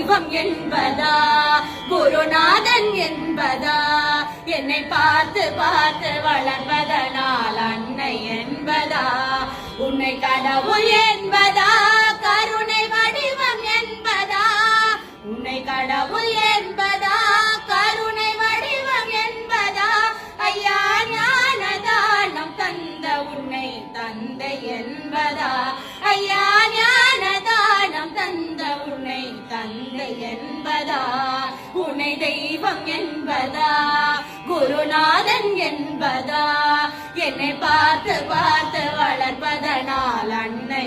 தெய்வம் என்பதா குருநாதன் என்பதா என்னை பார்த்து பார்த்து வளர்வதனால் அன்னை என்பதா உன்னை கடவுள் என்பதா கருணை வடிவம் என்பதா உன்னை கடவுள் என்பதா கருணை வடிவம் என்பதா ஐயா ஞானதானம் தந்த உன்னை தந்தை என்பதா ஐயா ஞானதானம் தந்த உன்னை தந்தை என்பதா உன்னை தெய்வம் என்பதா குருநாதன் என்பதா என்னை பார்த்து பார்த்து வளர்ப்பதனால் அன்னை